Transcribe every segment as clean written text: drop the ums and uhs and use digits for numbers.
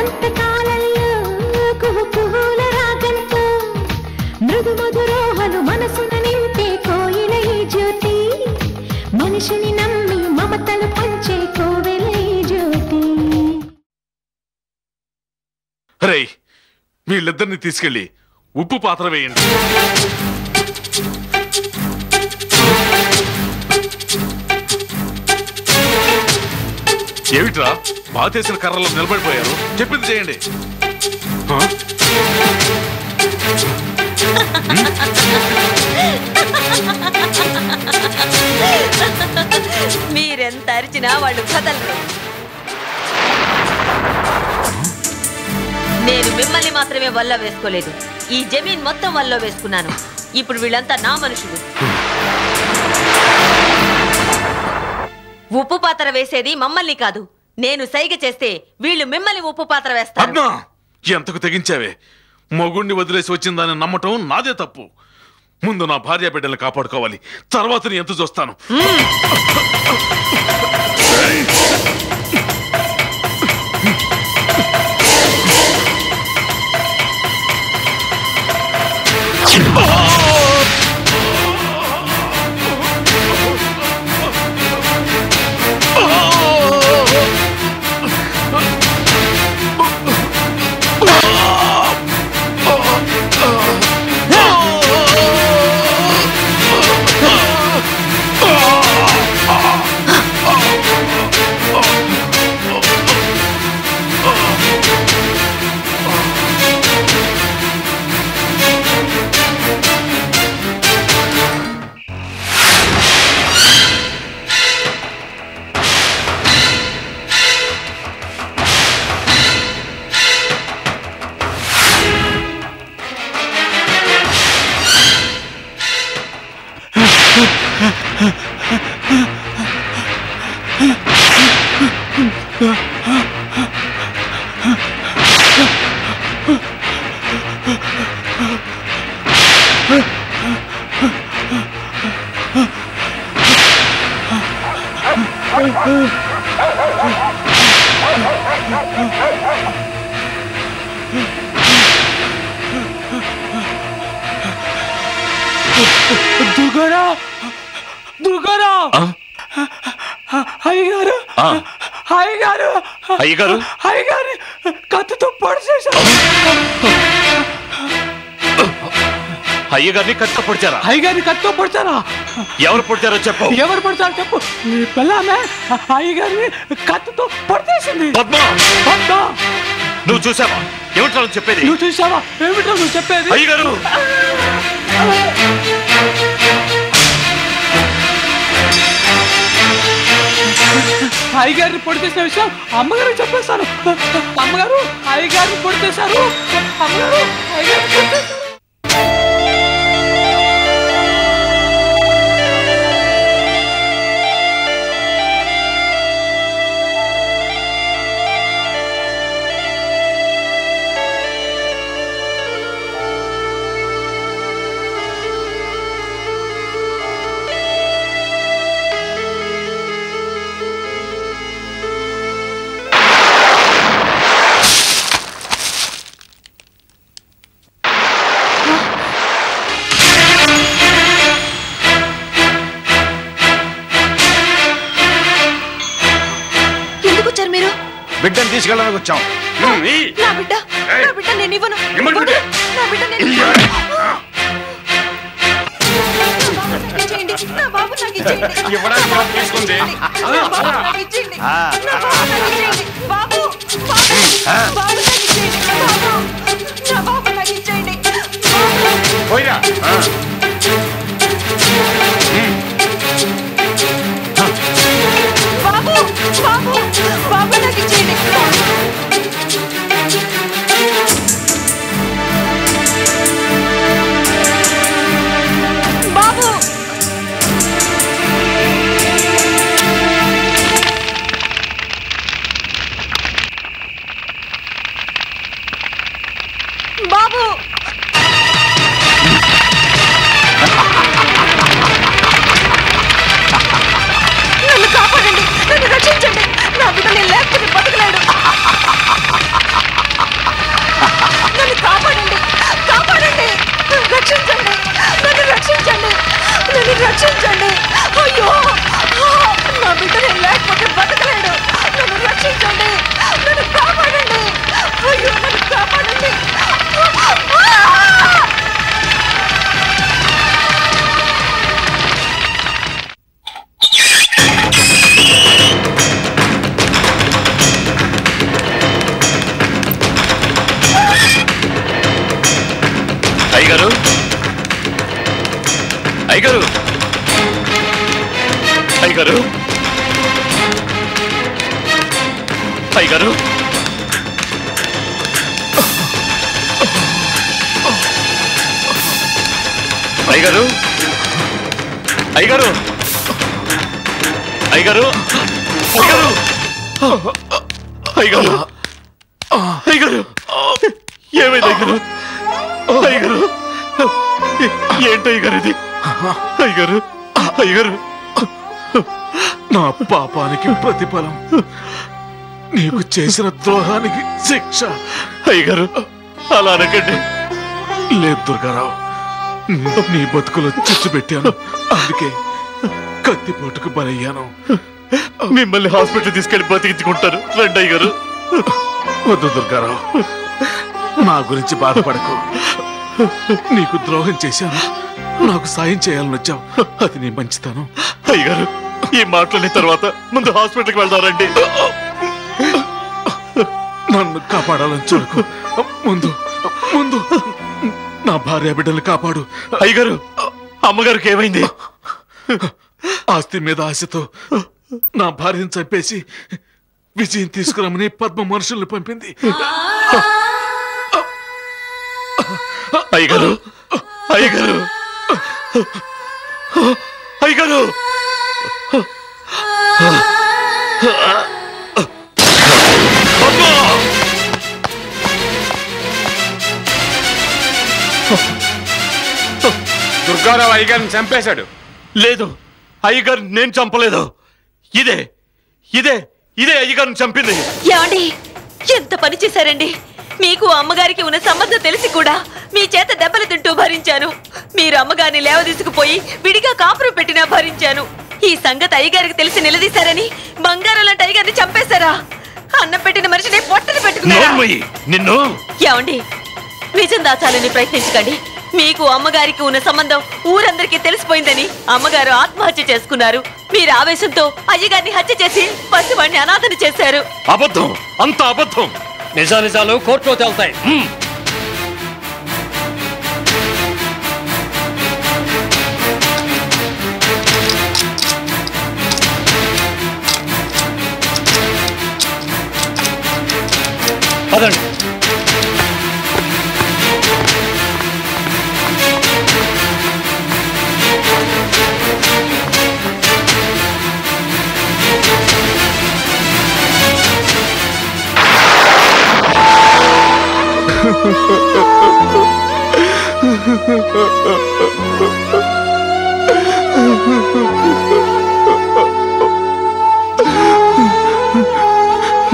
వసంత కాలంలో కుహు కుహుల రాగంతో మృదు మధురోహలు మనసున నింపే కోయిల ఈ జ్యోతి మనిషిని నమ్మి మమతలు పంచే కోవెల ఈ జ్యోతి. రే వీళ్ళిద్దరిని తీసుకెళ్ళి ఉప్పు పాత్ర వేయండి. ఏమిట్రా బాతేసిన కర్రలో నిలబడిపోయారు? చెప్పింది చేయండి. మీరెంత అరిచినా వాళ్ళు కదలరు. నేను మిమ్మల్ని మాత్రమే వల్ల వేసుకోలేదు, ఈ జమీన్ మొత్తం వల్ల వేసుకున్నాను. ఇప్పుడు వీళ్ళంతా నా మనుషులు. ఉప్పు పాత్ర వేసేది మమ్మల్ని కాదు, నేను సైగ చేస్తే వీళ్ళు మిమ్మల్ని ఉప్పు పాత్ర వేస్తారు. ఎంతకు తెగించావే? మొగుణ్ణి వదిలేసి వచ్చిందని నమ్మటం నాదే తప్పు. ముందు నా భార్య బిడ్డల్ని కాపాడుకోవాలి, తర్వాత నీ ఎంత చూస్తాను. అయ్యగారు కత్తితో పొడిచేశారు. అయ్యగారిని కత్తితో పొడిచారా? అయ్యగారిని కత్తితో పొడిచారా? ఎవరు పొడిచారో చెప్పు. ఎవరు పొడిచారో చెప్పు. నీ పిల్లమే అయ్యగారిని కత్తితో పొడిచేసింది. పద్మ నువ్వు చూసావా? ఏమిటో చెప్పేది? నువ్వు చూసావా? ఏమిటో నువ్వు చెప్పేది? అయ్యగారు అయ్యగారిని పొడి చేసిన విషయం అమ్మగారికి చెప్పేస్తాను. అమ్మగారు అయ్యగారిని పొడి చేశారు. అమ్మగారు అయ్యగారిని పొడి చేశారు. బిడ్డను తీసుకెళ్ళడానికి వచ్చాం. నా బిడ్డ నేను ఇవ్వను. నా బిడ్డ నేను నా బాబు నాకు ఇచ్చేయండి. ఇవ్వడానికి తీసుకుంది. బాబు బాబు నాకు ఇచ్చేయండి. నా బాబు నాకు ఇచ్చేయండి. పోయిరా. బాబు బాబు బాబు నాకు ఇచ్చేయండి. బాబు బాబు నన్ను కాపాడండి, నన్ను రక్షించండి. నా బిడ్డ నేను లేకపోతే బతకలేడు. అయ్యగారు అయ్యగారు అయ్యగారు అయ్యగారు అయ్యగారు అయ్యగారు అయ్యగారు అయ్యగారు అయ్యగారు అయ్యగారు ఏమైంది అయ్యగారు అయ్యగారు ఏంటి అయ్యగారు ఇది అయ్యగారు అయ్యగారు నా పాపానికి ప్రతిఫలం, నీకు చేసిన ద్రోహానికి శిక్ష. అయ్యగారు అలా అనకండి. లేదు దుర్గారావు, నీ బతుకులో చిచ్చు పెట్టాను, అందుకే కత్తిపోటుకు బలయ్యాను. మిమ్మల్ని హాస్పిటల్ తీసుకెళ్లి బతికించుకుంటారు. రండి అయ్యగారు. వద్దు దుర్గారావు, నా గురించి బాధపడకు. నీకు ద్రోహం చేశాను, నాకు సాయం చేయాలని వచ్చావు, అది నీ మంచితనం. అయ్యగారు ఈ మాటలని తర్వాత ముందు హాస్పిటల్కి వెళ్దారండి. నన్ను కాపాడాలని చూడకు, ముందు ముందు నా భార్య బిడ్డల్ని కాపాడు. అయ్యగారు అమ్మగారికి ఏమైంది? ఆస్తి మీద ఆశతో నా భార్యను చంపేసి విజయం తీసుకురమని పద్మ మనుషుల్ని పంపింది. అయ్యగారు అయ్యగారు అయ్యగారు దుర్గారావు అయ్యగారిని చంపేశాడు. లేదు అయ్యగారు నేను చంపలేదు. ఇదే ఇదే ఇదే అయ్యగారిని చంపింది. ఏమండి, ఎంత పని చేశారండి? మీకు అమ్మగారికి ఉన్న సంబంధం తెలిసి కూడా మీ చేత దెబ్బలు తింటూ భరించాను. మీరు అమ్మగారిని లేవదీసుకుపోయి విడిగా కాపురం పెట్టినా భరించాను. ఈ సంగతి అయ్యగారికి తెలిసి నిలదీశారని బంగారం లాంటి అయ్యగారిని చంపేశారా? అన్నం పెట్టిన మనిషిని పొట్టని పెట్టుకున్నారా? నిన్ను ఏమండి, నిజం దాచాలని ప్రయత్నించకండి. మీకు అమ్మగారికి ఉన్న సంబంధం ఊరందరికీ తెలిసిపోయిందని అమ్మగారు ఆత్మహత్య చేసుకున్నారు. మీరు ఆవేశంతో అయ్యగారిని హత్య చేసి పసివాడిని అనాథని చేశారు. అబద్ధం, అంత అబద్ధం. నిజాలు కోర్టులో తేలుతాయి. పదండి.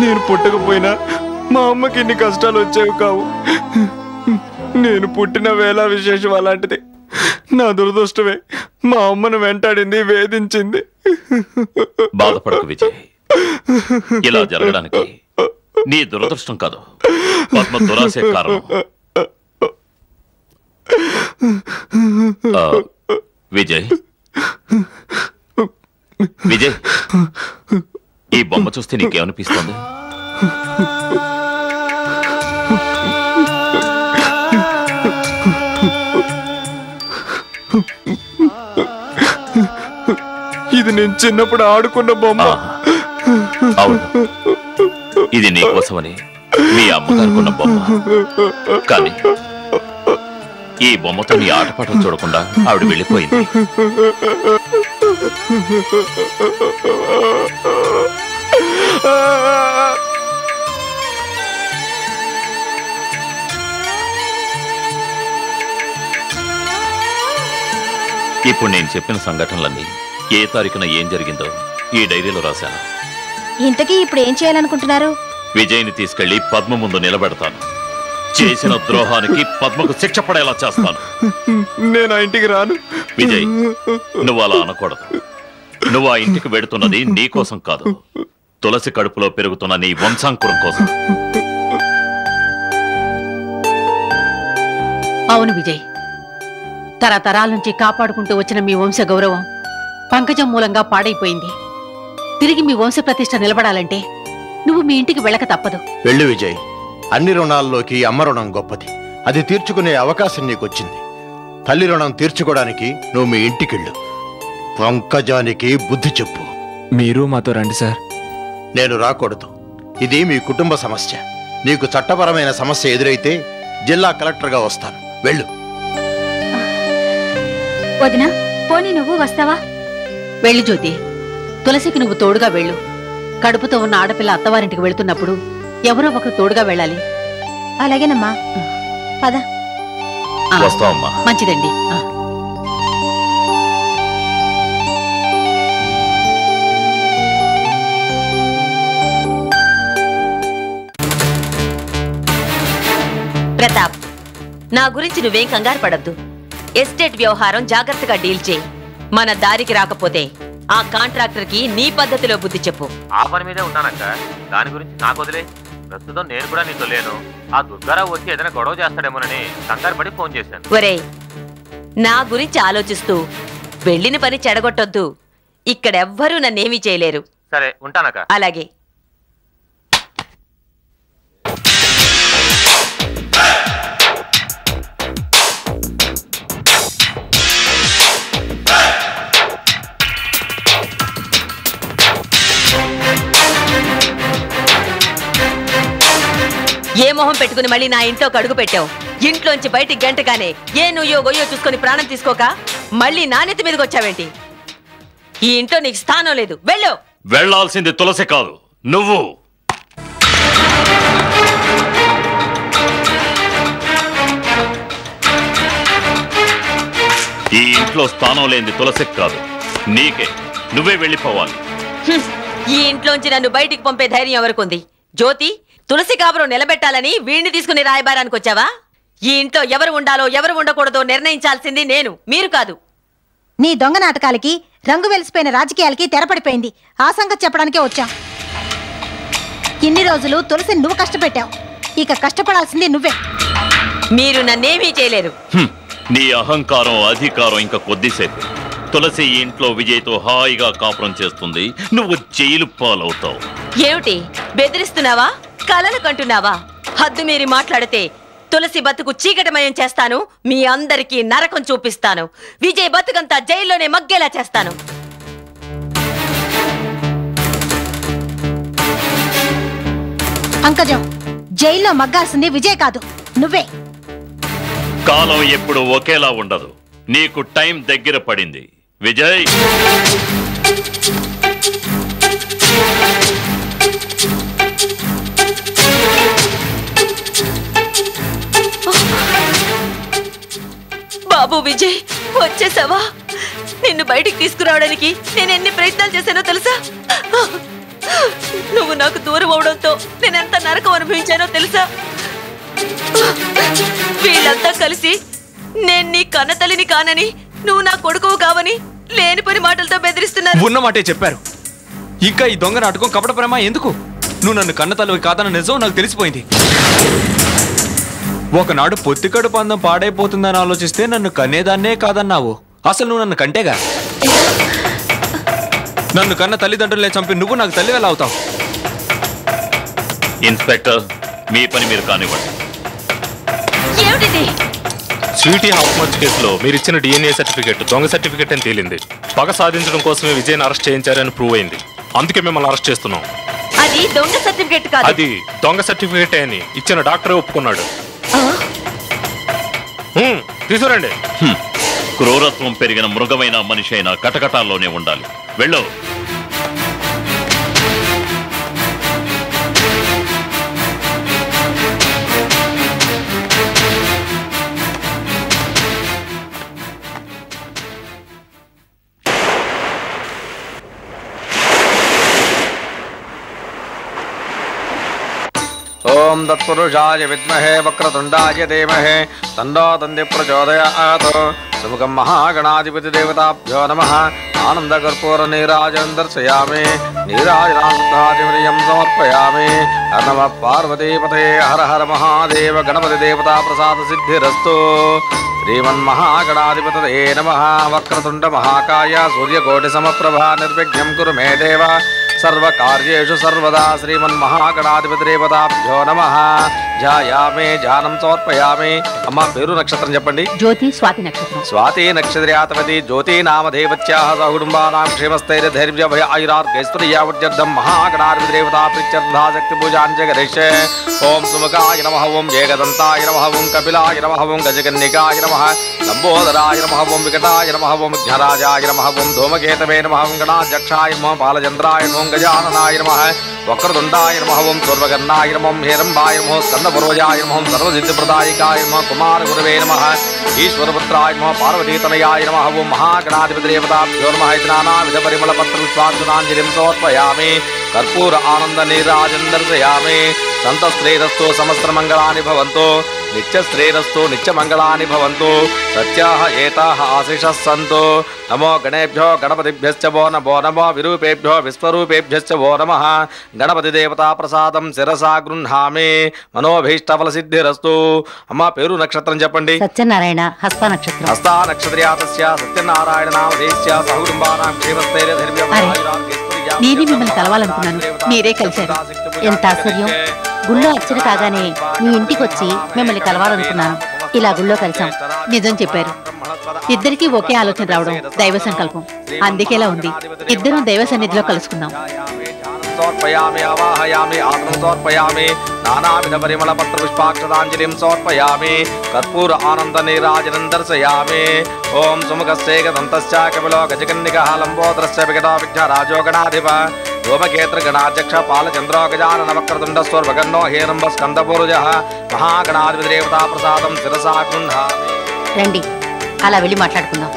నేను పుట్టకపోయినా మా అమ్మకి ఇన్ని కష్టాలు వచ్చేవి కావు. నేను పుట్టిన వేళ విశేషం అలాంటిది. నా దురదృష్టమే మా అమ్మను వెంటాడింది, వేధించింది. బాధపడకు విజయ్, ఇలా జరగడానికి నీ దురదృష్టం కాదు, పద్మ దురాశే కారణం. విజయ్ విజయ్, ఈ బొమ్మ చూస్తే నీకేమనిపిస్తుంది? ఇది నేను చిన్నప్పుడు ఆడుకున్న బొమ్మ. అవును, ఇది నీకోసమని మీ అమ్మగారుకున్న బొమ్మ. కానీ ఈ బొమ్మతో నీ ఆటపాటలు చూడకుండా ఆవిడ వెళ్ళిపోయింది. ఇప్పుడు నేను చెప్పిన సంఘటనలన్నీ ఏ తారీఖున ఏం జరిగిందో ఈ డైరీలో రాశాను. ఇంతకీ ఇప్పుడు ఏం చేయాలనుకుంటున్నారు? విజయ్ని తీసుకెళ్లి పద్మ ముందు నిలబెడతాను. చేసిన ద్రోహానికి పద్మకు శిక్ష పడేలా చేస్తాను. నేను ఆ ఇంటికి రాను. విజయ్, నువ్వు అలా అనకూడదు. నువ్వు ఆ ఇంటికి వెడుతున్నది నీ కోసం కాదు, తులసి కడుపులో పెరుగుతున్న నీ వంశాంకురం కోసం. అవును విజయ్, తరతరాల నుంచి కాపాడుకుంటూ వచ్చిన మీ వంశ గౌరవం పంకజం మూలంగా పాడైపోయింది. తిరిగి మీ వంశ ప్రతిష్ఠ నిలబడాలంటే నువ్వు మీ ఇంటికి వెళ్ళక తప్పదు. వెళ్ళు విజయ్, అన్ని రుణాల్లోకి అమ్మ రుణం గొప్పది. అది తీర్చుకునే అవకాశం నీకొచ్చింది. తల్లి రుణం తీర్చుకోవడానికి నువ్వు మీ ఇంటికెళ్ళు. పంకజానికి బుద్ధి చెప్పు. మీరు మాతో రండి సార్. నేను రాకూడదు. ఇది మీ కుటుంబ సమస్య. నీకు చట్టపరమైన సమస్య ఎదురైతే జిల్లా కలెక్టర్గా వస్తాను. వెళ్ళు. వదినా, పోనీ నువ్వు వస్తావా? వెళ్ళు జ్యోతి. తులసికి నువ్వు తోడుగా వెళ్ళు. కడుపుతో ఉన్న ఆడపిల్ల అత్తవారింటికి వెళుతున్నప్పుడు ఎవరో ఒకరు తోడుగా వెళ్ళాలి. అలాగేనమ్మా, పద. వస్తావమ్మా. మంచిదండి. ప్రతాప్, నా గురించి నువ్వేం కంగారు పడద్దు. ఎస్టేట్ వ్యవహారం జాగ్రత్తగా డీల్ చేయి. మన దారికి రాకపోతే ఆ కాంట్రాక్టర్ కి నీ పద్ధతిలో బుద్ధి చెప్పు. ఆ పని మీదే ఉంటానక్క. దాని గురించి నాకు వదిలే. ప్రస్తుతం నేను కూడా నీతో లేను. ఆ దుర్గారావు వచ్చి ఏదైనా గొడవ చేస్తాడేమోనని కంగారు పడి ఫోన్ చేశాను. ఒరేయ్, నా గురించి ఆలోచిస్తూ వెళ్ళిన పని చెడగొట్టొద్దు. ఇక్కడెవ్వరూ నన్నేమీ చేయలేరు. సరే, ఉంటానక్క. అలాగే. ఏ మొహం పెట్టుకుని మళ్ళీ నా ఇంట్లోకి అడుగు పెట్టావు? ఇంట్లోంచి బయటికి గంటగానే ఏ నుయ్యో గొయ్యో చూసుకొని ప్రాణం తీసుకోక మళ్ళీ నాణ్యత మీదకి వచ్చావేంటి? ఈ ఇంట్లో నీకు స్థానం లేదు. వెళ్ళు. వెళ్లాల్సింది తులసి కాదు, నువ్వు. ఈ ఇంట్లో స్థానం లేనిది తులసికి కాదు, నీకే. నువ్వే వెళ్ళిపోవాలి. ఈ ఇంట్లోంచి నన్ను బయటికి పంపే ధైర్యం ఎవరికుంది? జ్యోతి, తులసి కాపురం నిలబెట్టాలని వీణ్ణి తీసుకుని రాయబారానికి వచ్చావా? ఈ ఇంట్లో ఎవరు ఉండాలో ఎవరు ఉండకూడదో నిర్ణయించాల్సింది నేను, మీరు కాదు. నీ దొంగ నాటకాలకి, రంగు వెలిసిపోయిన రాజకీయాలకి తెరపడిపోయింది. ఆ సంగతి చెప్పడానికే వచ్చాం. ఇన్ని రోజులు తులసి నువ్వు కష్టపెట్టావు. ఇక కష్టపడాల్సింది నువ్వే. మీరు నన్నేమీ చేయలేరు. నీ అహంకారం, అధికారం ఇంకా కొద్దిసేపు. తులసి ఈ ఇంట్లో విజయ్తో హాయిగా కాపురం చేస్తుంది, నువ్వు జైలు పాలవుతావు. ఏమిటి బెదిరిస్తున్నావా? కలలు కంటున్నావా? హద్దు మీరి మాట్లాడితే తులసి బతుకు చీకటమయం చేస్తాను. మీ అందరికీ నరకం చూపిస్తాను. విజయ్ బతుకంతా జైల్లోనే మగ్గేలా చేస్తాను. పంకజం, జైల్లో మగ్గాల్సింది విజయ్ కాదు, నువ్వే. కాలం ఎప్పుడు ఒకేలా ఉండదు. నీకు టైం దగ్గర పడింది విజయ్. బాబు విజయ్, వచ్చేసావా? నిన్ను బయటికి తీసుకురావడానికి నేను ఎన్ని ప్రయత్నాలు చేశానో తెలుసా? నువ్వు నాకు దూరం అవడంతో నేనెంత నరకం అనుభవించానో తెలుసా? వీళ్ళంతా కలిసి నేను నీ కన్నతల్లిని కానని, నువ్వు నా కొడుకువు కావని లేని పని మాటలతో బెదిరిస్తున్నారు. ఉన్న మాటే చెప్పారు. ఇంకా ఈ దొంగ నాటకం, కపట ప్రేమ ఎందుకు? నువ్వు నన్ను కన్నతల్లివి కాదన్న నిజం నాకు తెలిసిపోయింది. ఒకనాడు పొత్తికడు పందం పాడైపోతుందని ఆలోచిస్తే నన్ను కనేదాన్నే కాదన్నావు. అసలు నువ్వు నన్ను కంటేగా. నన్ను కన్న తల్లిదండ్రులే చంపి నువ్వు నాకు తల్లి ఎలా అవుతావు? ఇన్స్పెక్టర్, మీ పని మీరు కానివ్వండి. ఏమిటిది? స్వీటీ హాఫ్మర్చ్ కేసులో మీరు ఇచ్చిన DNA సర్టిఫికెట్ దొంగ సర్టిఫికెట్ అని తేలింది. పగ సాధించడం కోసమే విజయ్ని అరెస్ట్ చేయించారని ప్రూవ్ అయింది. అందుకే మిమ్మల్ని అరెస్ట్ చేస్తున్నాం. అది దొంగ సర్టిఫికెట్ కాదు. అది దొంగ సర్టిఫికెట్ అని ఇచ్చిన డాక్టరే ఒప్పుకున్నాడు. తీసుకురండి. క్రూరత్వం పెరిగిన మృగమైన మనిషి అయినా కటకటాల్లోనే ఉండాలి. వెళ్ళు. ఓం తత్పురుషాయ విద్మహే వక్రతుండాయ ధీమహి తన్నో దంది ప్రచోదయాత్. సుముఖం మహాగణాధిపతి దేవతాభ్యో నమః. ఆనందకర్పూర నీరాజనం దర్శయామి. నీరాజనాం సమర్పయామి. నమః పార్వతీపతే. హర హర మహాదేవ. గణపతి దేవతా ప్రసాద సిద్ధిరస్తు. శ్రీమన్మహాగణాధిపతయే నమః. వక్రతుండ మహాకాయ సూర్యకోటి సమప్రభా నిర్విఘ్నం కురు మే దేవ సర్వకార్యేషు సర్వదా. శ్రీమన్మహాగణాధిపతిదేవతాభ్యో నమః. ధ్యాయామి ధ్యానం సమర్పయామి. అమ్మ పేరు నక్షత్రం చెప్పండి. జ్యోతి స్వాతి నక్షత్రం. స్వాతి నక్షత్రయాతవతి జ్యోతి నామదేవత్యాః సహకుటుంబానాం క్షేమస్థైర్యధైర్య భయ ఆయురార్గైశ్వర్యావృద్ధ్యర్థం మహాగణాధిపతిదేవతా ప్రీత్యర్థా శక్తి పూజాంచ కరిష్యే. ఓం సుముఖాయ నమః, ఓం ఏకదంతాయ నమః, ఓం కపిలాయ నమః, ఓం గజకన్నికాయ నమః, లంబోదరాయ నమః, ఓం వికటాయ నమః, ఓం విఘ్నరాజాయ నమః, ఓం ధూమకేతవే నమః, ఓం గణాధ్యక్షాయ నమః, బాలచంద్రాయ నమః, ఓం గజాననాయ నమః, వక్రతుండాయ నమః, ఓం సూర్వకర్ణాయ నమః, ఓం హేరంబాయ నమః, స్కందపురోజాయ నమః, ఓం సర్వసిద్ధిప్రదాయికాయ నమః, కుమారగురవే నమః, ఈశ్వరపుత్రాయ నమః, పార్వతీతనయాయ నమః, ఓం మహాగణాధిపతిదేవతాభ్యో నమః. నానావిధ పరిమళపత్రపుష్పాంజలిం సమర్పయామి. కర్పూర ఆనంద నీరాజం దర్శయామి. సంతశ్రేరస్తో సమస్త్రమంగళాని భవంతు. నిత్యశ్రేరస్తో నిత్యమంగళాని భవంతు. సత్యాః ఏతాః ఆశిషః సంతు. నమో గణేభ్యో గణపతిభ్యశ్చ వో నమో విరూపేభ్యో విశ్వరూపేభ్యశ్చ వో నమః. గణపతిదేవతా ప్రసాదం శిరసా గృహ్ణామి. మనోభీష్టఫలసిద్ధిరస్తు. అమ్మ పేరు నక్షత్రం చెప్పండి. సత్యనారాయణ హస్త నక్షత్రం. హస్తా నక్షత్రయాతస్య సత్యనారాయణ నామధేయస్య సహకుటుంబానాం క్షేమస్థైర్యధైర్య నేనే మిమ్మల్ని కలవాలనుకున్నాను, మీరే కలిశారు. ఎంత ఆశ్చర్యం! గుళ్ళో అర్చన కాగానే మీ ఇంటికి వచ్చి మిమ్మల్ని కలవాలనుకున్నాను. ఇలా గుళ్ళో కలిసాం. నిజం చెప్పారు. ఇద్దరికీ ఒకే ఆలోచన రావడం దైవ సంకల్పం. అందుకేలా ఉంది. ఇద్దరం దైవ సన్నిధిలో కలుసుకున్నాం. సమర్పయామి ఆవాహయామి ఆత్మం సమర్పయామి. నానావిధ పరిమళ పత్ర పుష్పాక్షతాంజలిం సమర్పయామి. కర్పూర ఆనంద నీరాజనం దర్శయామి. ఓం సుముఖస్యేకదంతశ్చ కపిలో గజకన్నికః లంబోదరస్య వికటో విఘ్నరాజో గణాధిప ధూమకేతృ గణాధ్యక్ష పాలచంద్రో గజానన వక్రతుండ స్వర్వగన్నో హేరంబ స్కందపూరుజః మహాగణాధిపతిదేవతా ప్రసాదం శిరసా గృహ్ణామి. రండి, అలా వెళ్ళి మాట్లాడుకుందాం.